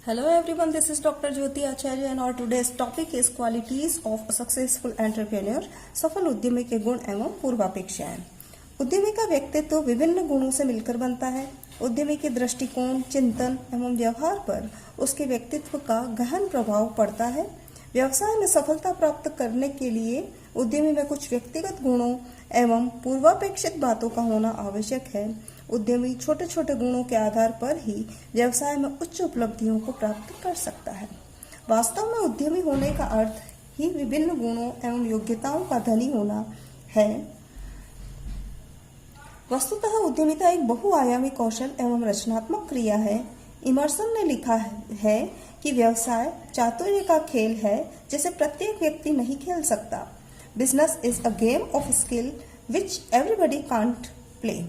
Hello everyone, this is Dr. Jyoti Acharya and our today's topic is qualities of a successful entrepreneur. सफल उद्यमी के गुण एवं पूर्वापेक्षाएं। उद्यमी का व्यक्तित्व विभिन्न गुणों से मिलकर बनता है। उद्यमी के दृष्टिकोण, चिंतन एवं व्यवहार पर उसके व्यक्तित्व का गहन प्रभाव पड़ता है। व्यवसाय में सफलता प्राप्त करने के लिए उद्यमी में कुछ व्यक्तिगत गुणों एवं पूर्वापेक्षित बातों का होना आवश्यक है। उद्यमी छोटे छोटे गुणों के आधार पर ही व्यवसाय में उच्च उपलब्धियों को प्राप्त कर सकता है। वास्तव में उद्यमी होने का अर्थ ही विभिन्न गुणों एवं योग्यताओं का धनी होना है। वस्तुतः उद्यमिता एक बहुआयामी कौशल एवं रचनात्मक क्रिया है। इमर्सन ने लिखा है कि व्यवसाय चातुर्य का खेल है जिसे प्रत्येक व्यक्ति नहीं खेल सकता। Business is a game of skill which everybody can't play.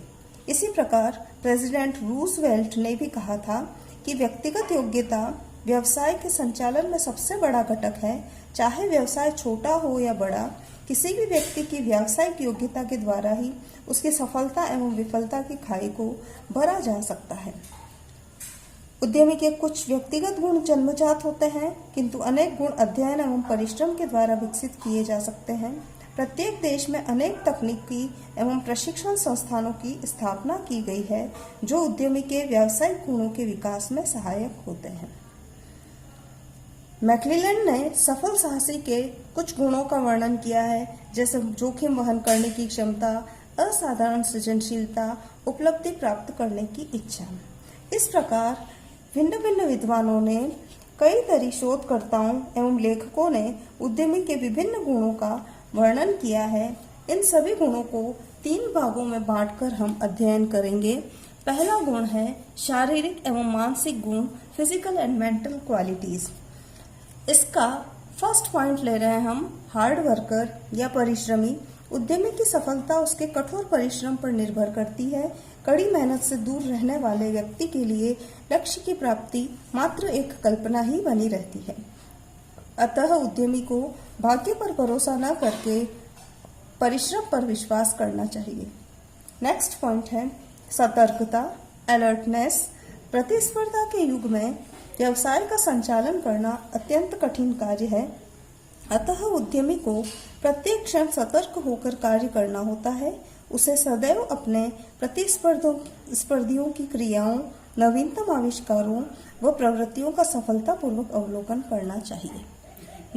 इसी प्रकार प्रेसिडेंट रूजवेल्ट ने भी कहा था कि व्यक्तिगत योग्यता व्यवसाय के संचालन में सबसे बड़ा घटक है। चाहे व्यवसाय छोटा हो या बड़ा, किसी भी व्यक्ति की व्यावसायिक योग्यता के द्वारा ही उसकी सफलता एवं विफलता की खाई को भरा जा सकता है। उद्यमी के कुछ व्यक्तिगत गुण जन्मजात होते हैं, किंतु अनेक गुण अध्ययन एवं परिश्रम के द्वारा विकसित किए जा सकते हैं। प्रत्येक देश में अनेक तकनीकी एवं प्रशिक्षण संस्थानों की स्थापना की गई है जो उद्यमी के व्यावसायिक गुणों के विकास में सहायक होते हैं। मैक्लेलैंड ने सफल साहसी के कुछ गुणों का वर्णन किया है, जैसे जोखिम वहन करने की क्षमता, असाधारण सृजनशीलता, उपलब्धि प्राप्त करने की इच्छा। इस प्रकार भिन्न भिन्न विद्वानों ने, कई तरह शोधकर्ताओं एवं लेखकों ने उद्यमी के विभिन्न गुणों का वर्णन किया है। इन सभी गुणों को 3 भागों में बांटकर हम अध्ययन करेंगे। पहला गुण है शारीरिक एवं मानसिक गुण, फिजिकल एंड मेंटल क्वालिटीज। इसका फर्स्ट पॉइंट ले रहे हैं हम हार्ड वर्कर या परिश्रमी। उद्यमी की सफलता उसके कठोर परिश्रम पर निर्भर करती है। कड़ी मेहनत से दूर रहने वाले व्यक्ति के लिए लक्ष्य की प्राप्ति मात्र एक कल्पना ही बनी रहती है। अतः उद्यमी को भाग्य पर भरोसा न करके परिश्रम पर विश्वास करना चाहिए। नेक्स्ट पॉइंट है सतर्कता, अलर्टनेस। प्रतिस्पर्धा के युग में व्यवसाय का संचालन करना अत्यंत कठिन कार्य है। अतः उद्यमी को प्रत्येक क्षण सतर्क होकर कार्य करना होता है। उसे सदैव अपने प्रतिस्पर्धियों की क्रियाओं, नवीनतम आविष्कारों व प्रवृत्तियों का सफलतापूर्वक अवलोकन करना चाहिए।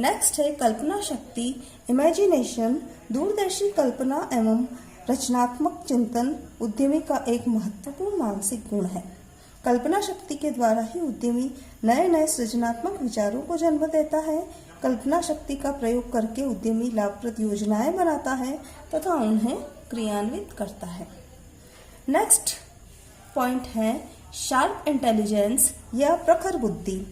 नेक्स्ट है कल्पना शक्ति, इमेजिनेशन। दूरदर्शी कल्पना एवं रचनात्मक चिंतन उद्यमी का एक महत्वपूर्ण मानसिक गुण है। कल्पना शक्ति के द्वारा ही उद्यमी नए नए सृजनात्मक विचारों को जन्म देता है। कल्पना शक्ति का प्रयोग करके उद्यमी लाभप्रद योजनाएं बनाता है तथा उन्हें क्रियान्वित करता है। नेक्स्ट पॉइंट है शार्प इंटेलिजेंस या प्रखर बुद्धि।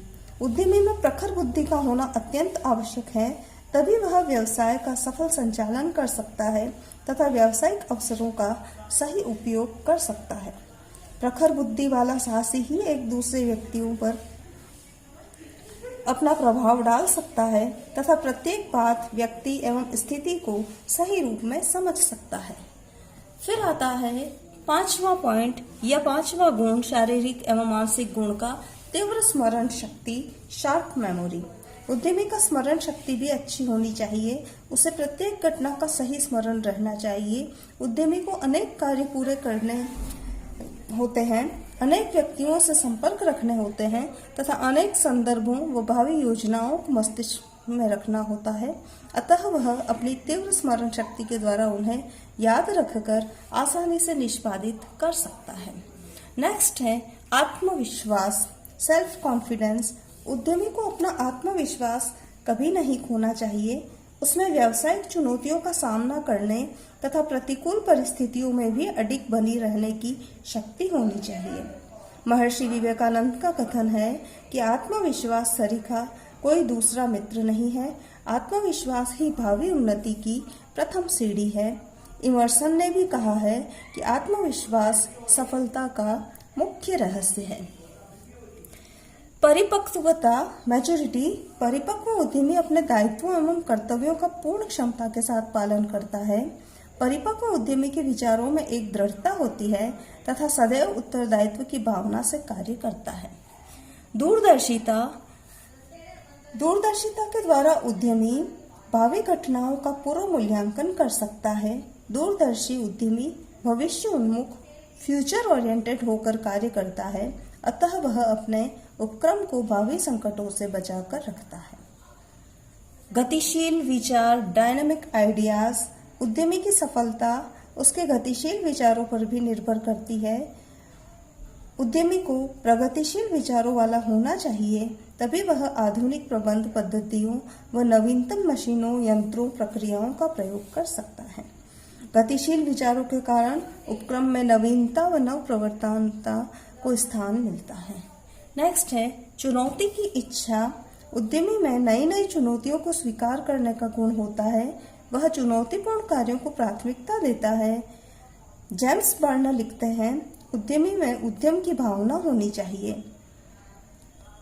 उद्यमी में प्रखर बुद्धि का होना अत्यंत आवश्यक है, तभी वह व्यवसाय का सफल संचालन कर सकता है तथा व्यावसायिक अवसरों का सही उपयोग कर सकता है। प्रखर बुद्धि वाला साहसी ही एक दूसरे व्यक्तियों पर अपना प्रभाव डाल सकता है तथा प्रत्येक बात, व्यक्ति एवं स्थिति को सही रूप में समझ सकता है। फिर आता है 5वां पॉइंट या 5वां गुण शारीरिक एवं मानसिक गुण का तीव्र स्मरण शक्ति, शार्प मेमोरी। उद्यमी का स्मरण शक्ति भी अच्छी होनी चाहिए। उसे प्रत्येक घटना का सही स्मरण रहना चाहिए। उद्यमी को अनेक कार्य पूरे करने होते हैं, अनेक व्यक्तियों से संपर्क रखने होते हैं तथा अनेक संदर्भों व भावी योजनाओं को मस्तिष्क में रखना होता है। अतः वह अपनी तीव्र स्मरण शक्ति के द्वारा उन्हें याद रखकर आसानी से निष्पादित कर सकता है। नेक्स्ट है आत्मविश्वास, सेल्फ कॉन्फिडेंस। उद्यमी को अपना आत्मविश्वास कभी नहीं खोना चाहिए। उसमें व्यावसायिक चुनौतियों का सामना करने तथा प्रतिकूल परिस्थितियों में भी अडिग बनी रहने की शक्ति होनी चाहिए। महर्षि विवेकानंद का कथन है कि आत्मविश्वास सरीखा कोई दूसरा मित्र नहीं है। आत्मविश्वास ही भावी उन्नति की प्रथम सीढ़ी है। इमर्सन ने भी कहा है कि आत्मविश्वास सफलता का मुख्य रहस्य है। परिपक्वता, मैच्योरिटी। परिपक्व उद्यमी अपने दायित्वों एवं कर्तव्यों का पूर्ण क्षमता के साथ पालन करता है। परिपक्व उद्यमी के विचारों में एक दृढ़ता होती है तथा सदैव उत्तरदायित्व की भावना से कार्य करता है। दूरदर्शिता के द्वारा उद्यमी भावी घटनाओं का पूर्व मूल्यांकन कर सकता है। दूरदर्शी उद्यमी भविष्य उन्मुख फ्यूचर ओरिएंटेड होकर कार्य करता है, अतः वह अपने उपक्रम को भावी संकटों से बचाकर रखता है। गतिशील विचार डायनामिक आइडियाज, उद्यमी की सफलता उसके गतिशील विचारों पर भी निर्भर करती है। उद्यमी को प्रगतिशील विचारों वाला होना चाहिए, तभी वह आधुनिक प्रबंध पद्धतियों व नवीनतम मशीनों, यंत्रों, प्रक्रियाओं का प्रयोग कर सकता है। गतिशील विचारों के कारण उपक्रम में नवीनता व नवप्रवर्तनता को स्थान मिलता है। नेक्स्ट है चुनौती की इच्छा। उद्यमी में नई नई चुनौतियों को स्वीकार करने का गुण होता है। वह चुनौतीपूर्ण कार्यों को प्राथमिकता देता है। जेम्स बर्नर लिखते हैं, उद्यमी में उद्यम की भावना होनी चाहिए।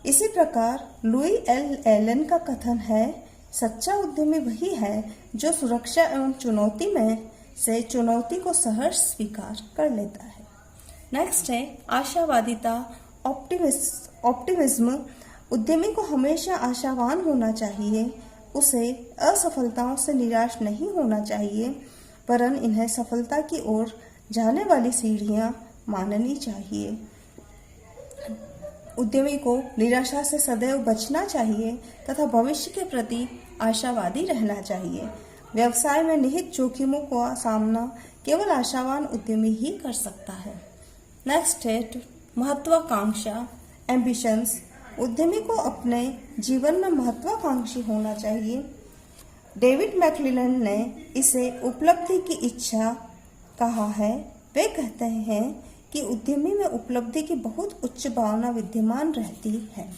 इसी प्रकार लुई एल एलन का कथन है, सच्चा उद्यमी वही है जो सुरक्षा एवं चुनौती में से चुनौती को सहर्ष स्वीकार कर लेता है। नेक्स्ट है आशावादिता, ऑप्टिमिज्म। उद्यमी को हमेशा आशावान होना चाहिए। उसे असफलताओं से निराश नहीं होना चाहिए, वरन इन्हें सफलता की ओर जाने वाली सीढ़ियां माननी चाहिए। उद्यमी को निराशा से सदैव बचना चाहिए तथा भविष्य के प्रति आशावादी रहना चाहिए। व्यवसाय में निहित जोखिमों का सामना केवल आशावान उद्यमी ही कर सकता है। नेक्स्ट है महत्वाकांक्षा, एम्बिशंस। उद्यमी को अपने जीवन में महत्वाकांक्षी होना चाहिए। डेविड मैकक्लेलन ने इसे उपलब्धि की इच्छा कहा है। वे कहते हैं कि उद्यमी में उपलब्धि की बहुत उच्च भावना विद्यमान रहती है।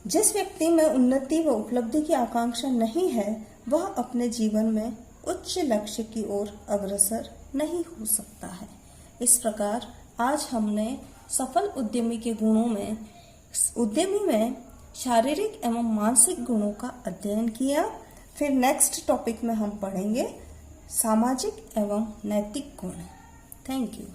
जिस व्यक्ति में उन्नति व उपलब्धि की आकांक्षा नहीं है, वह अपने जीवन में उच्च लक्ष्य की ओर अग्रसर नहीं हो सकता है। इस प्रकार आज हमने सफल उद्यमी के गुणों में उद्यमी में शारीरिक एवं मानसिक गुणों का अध्ययन किया। फिर नेक्स्ट टॉपिक में हम पढ़ेंगे सामाजिक एवं नैतिक गुण। Thank you.